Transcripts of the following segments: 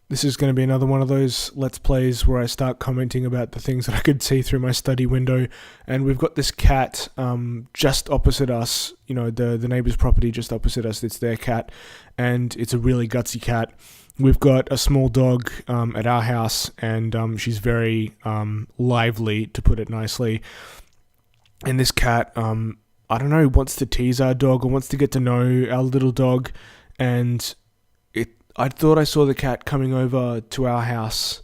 This is going to be another one of those Let's Plays where I start commenting about the things that I could see through my study window. And we've got this cat just opposite us, you know, the neighbour's property just opposite us. It's their cat, and it's a really gutsy cat. We've got a small dog at our house, and she's very lively, to put it nicely. And this cat, I don't know, wants to tease our dog or wants to get to know our little dog. And I thought I saw the cat coming over to our house,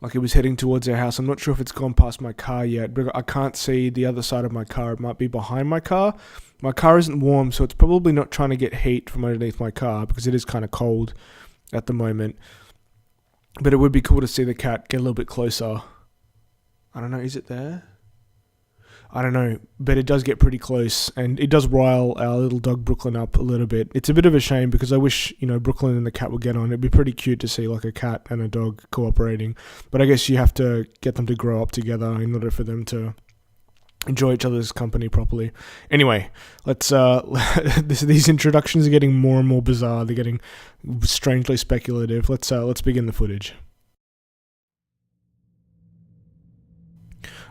like it was heading towards our house. I'm not sure if it's gone past my car yet, but I can't see the other side of my car. It might be behind my car. My car isn't warm, so it's probably not trying to get heat from underneath my car because it is kind of cold at the moment. But it would be cool to see the cat get a little bit closer. I don't know, is it there? I don't know, but it does get pretty close, and it does rile our little dog Brooklyn up a little bit. It's a bit of a shame because I wish, you know, Brooklyn and the cat would get on. It'd be pretty cute to see like a cat and a dog cooperating, but I guess you have to get them to grow up together in order for them to enjoy each other's company properly. Anyway, let's these introductions are getting more and more bizarre. They're getting strangely speculative. Let's begin the footage.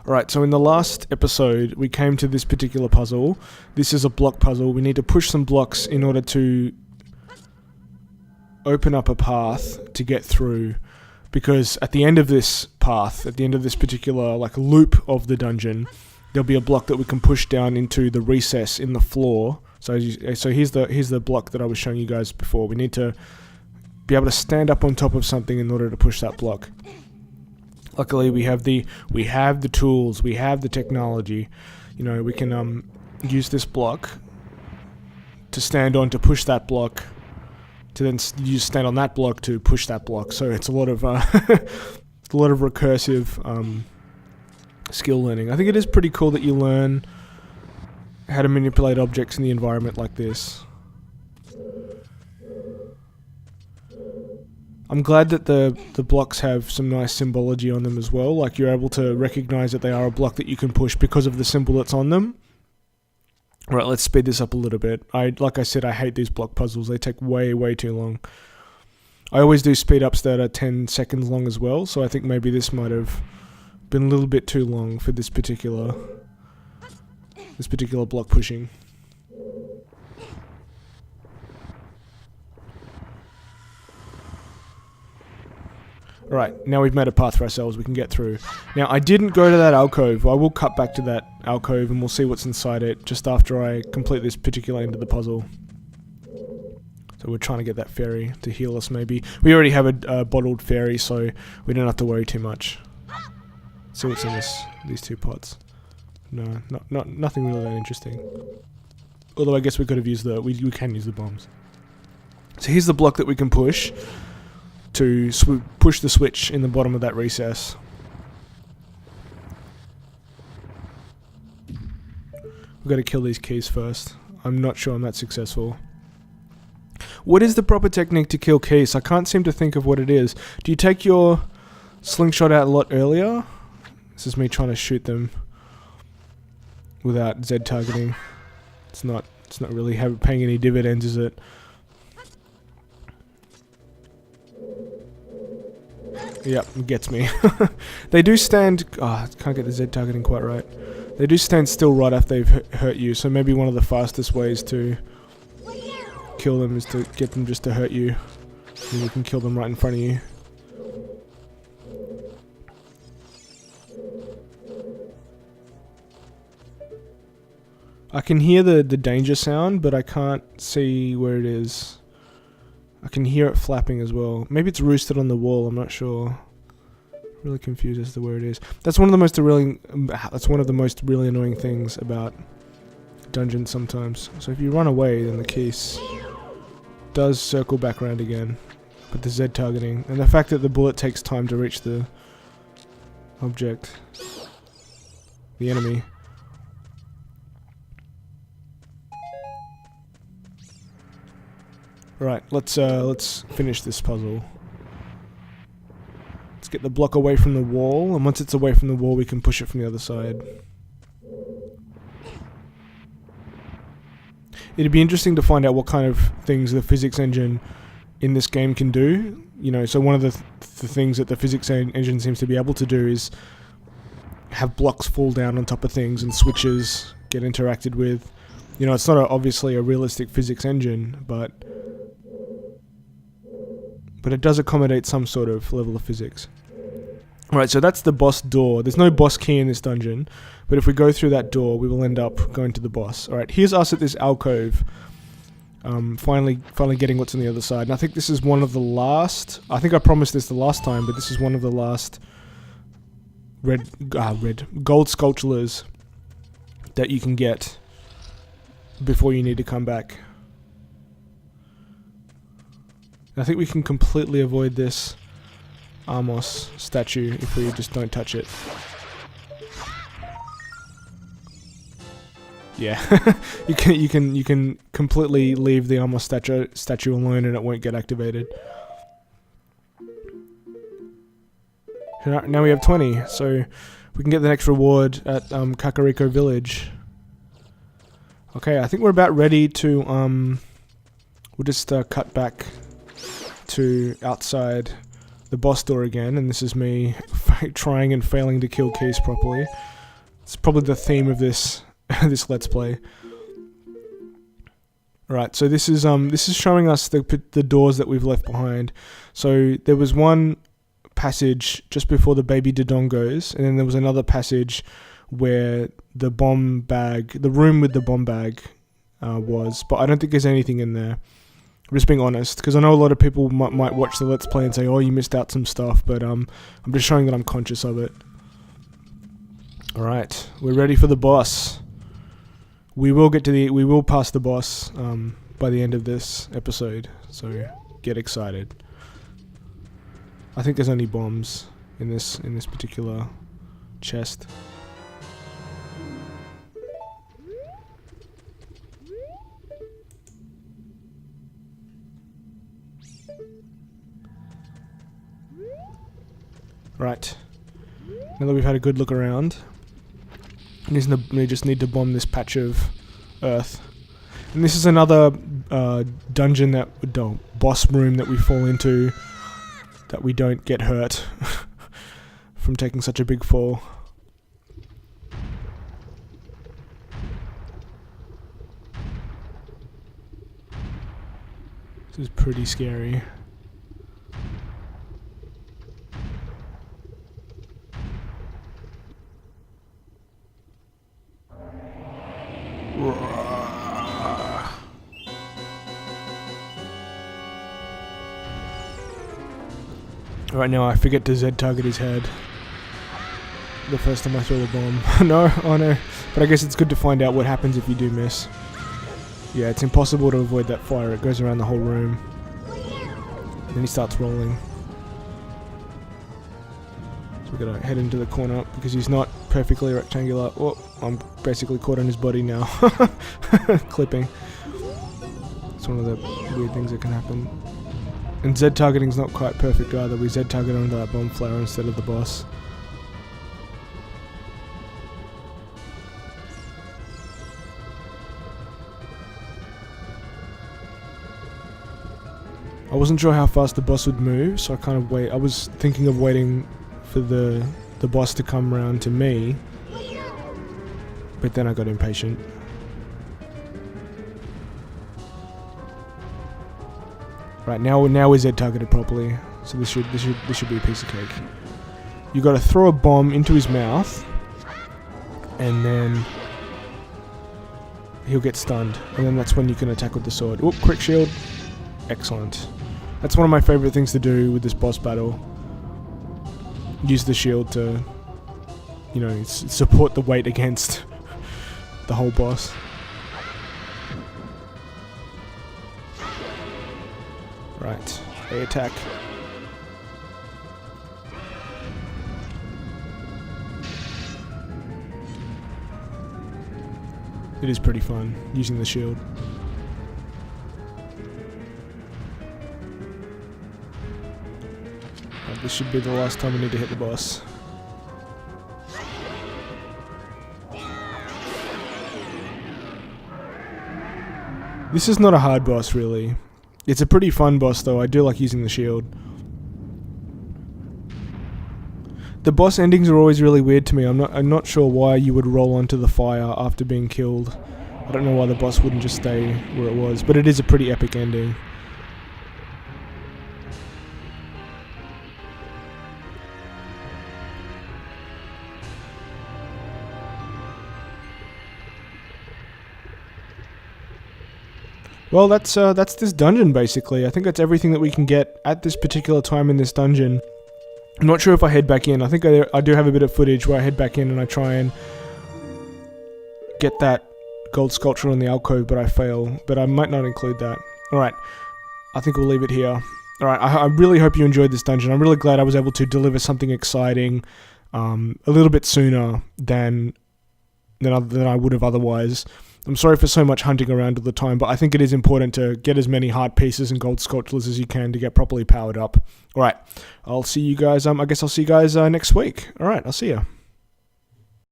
Alright, so in the last episode, we came to this particular puzzle. This is a block puzzle. We need to push some blocks in order to open up a path to get through. Because at the end of this path, at the end of this particular like loop of the dungeon, there'll be a block that we can push down into the recess in the floor. So here's the block that I was showing you guys before. We need to be able to stand up on top of something in order to push that block. Luckily, we have the tools, we have the technology. You know, we can use this block to stand on to push that block, to then stand on that block to push that block. So it's a lot of it's a lot of recursive skill learning. I think it is pretty cool that you learn how to manipulate objects in the environment like this. I'm glad that the blocks have some nice symbology on them as well, like you're able to recognize that they are a block that you can push because of the symbol that's on them. Alright, let's speed this up a little bit. Like I said, I hate these block puzzles. They take way too long. I always do speed ups that are 10 seconds long as well, so I think maybe this might have been a little bit too long for this particular block pushing. Alright, now we've made a path for ourselves, we can get through. Now, I didn't go to that alcove. I will cut back to that alcove and we'll see what's inside it just after I complete this particular end of the puzzle. So we're trying to get that fairy to heal us maybe. We already have a bottled fairy, so we don't have to worry too much. Let's see what's in these two pots. No, nothing really that interesting. Although I guess we could have used we can use the bombs. So here's the block that we can push to push the switch in the bottom of that recess. We've got to kill these keys first. I'm not sure I'm that successful. What is the proper technique to kill keys? I can't seem to think of what it is. Do you take your slingshot out a lot earlier? This is me trying to shoot them without Z targeting. It's not really paying any dividends, is it? Yep, it gets me. They do stand... I can't get the Z targeting quite right. They do stand still right after they've hurt you, so maybe one of the fastest ways to kill them is to get them just to hurt you. And you can kill them right in front of you. I can hear the danger sound, but I can't see where it is. I can hear it flapping as well. Maybe it's roosted on the wall, I'm not sure. Really confused as to where it is. That's one of the most really annoying things about dungeons sometimes. So if you run away, then the case does circle back around again. With the Z targeting. And the fact that the bullet takes time to reach the object. The enemy. Right, let's finish this puzzle. Let's get the block away from the wall, and once it's away from the wall, we can push it from the other side. It'd be interesting to find out what kind of things the physics engine in this game can do. So one of the things that the physics engine seems to be able to do is have blocks fall down on top of things and switches get interacted with. It's not obviously a realistic physics engine, but it does accommodate some sort of level of physics. Right, so that's the boss door. There's no boss key in this dungeon, but if we go through that door, we will end up going to the boss. Alright, here's us at this alcove. Finally getting what's on the other side. And I think this is one of the last... I think I promised this the last time, but this is one of the last gold sculptures that you can get before you need to come back. I think we can completely avoid this Amos statue if we just don't touch it. Yeah, you can completely leave the Amos statue alone and it won't get activated. Now we have 20, so we can get the next reward at Kakariko Village. Okay, I think we're about ready to we'll just cut back to outside the boss door again, and this is me trying and failing to kill Keys properly. It's probably the theme of this this let's play. Right, so this is showing us the doors that we've left behind. So there was one passage just before the baby Dodongos, and then there was another passage where the room with the bomb bag was, but I don't think there's anything in there. I'm just being honest, because I know a lot of people might watch the Let's Play and say, oh, you missed out some stuff, but I'm just showing that I'm conscious of it. Alright, we're ready for the boss. We will pass the boss by the end of this episode, so get excited. I think there's only bombs in this particular chest. Right. Now that we've had a good look around, we just need to bomb this patch of earth. And this is another dungeon boss room that we fall into that we don't get hurt from taking such a big fall. This is pretty scary. Right now I forget to Z-target his head the first time I throw the bomb. No, oh no. But I guess it's good to find out what happens if you do miss. Yeah, it's impossible to avoid that fire. It goes around the whole room. Then he starts rolling. So we're gonna head into the corner because he's not perfectly rectangular. Oh, I'm basically caught on his body now. Clipping. It's one of the weird things that can happen. And Z-targeting's not quite perfect either. We Z-target onto that bomb flower instead of the boss. I wasn't sure how fast the boss would move, so I was thinking of waiting for the boss to come around to me, but then I got impatient. Right, now we're Z-targeted properly, so this should be a piece of cake. You got to throw a bomb into his mouth, and then he'll get stunned, and then that's when you can attack with the sword. Oop, quick shield. Excellent. That's one of my favorite things to do with this boss battle. Use the shield to, support the weight against the whole boss. Right, they attack. It is pretty fun using the shield. This should be the last time we need to hit the boss. This is not a hard boss, really. It's a pretty fun boss, though. I do like using the shield. The boss endings are always really weird to me. I'm not sure why you would roll onto the fire after being killed. I don't know why the boss wouldn't just stay where it was, but it is a pretty epic ending. Well, that's this dungeon basically. I think that's everything that we can get at this particular time in this dungeon. I'm not sure if I head back in. I think I do have a bit of footage where I head back in and I try and get that gold sculpture on the alcove, but I fail. But I might not include that. Alright, I think we'll leave it here. Alright, I really hope you enjoyed this dungeon. I'm really glad I was able to deliver something exciting a little bit sooner than I would have otherwise. I'm sorry for so much hunting around all the time, but I think it is important to get as many heart pieces and gold sculptures as you can to get properly powered up. Alright, I'll see you guys, I guess I'll see you guys next week. Alright, I'll see ya.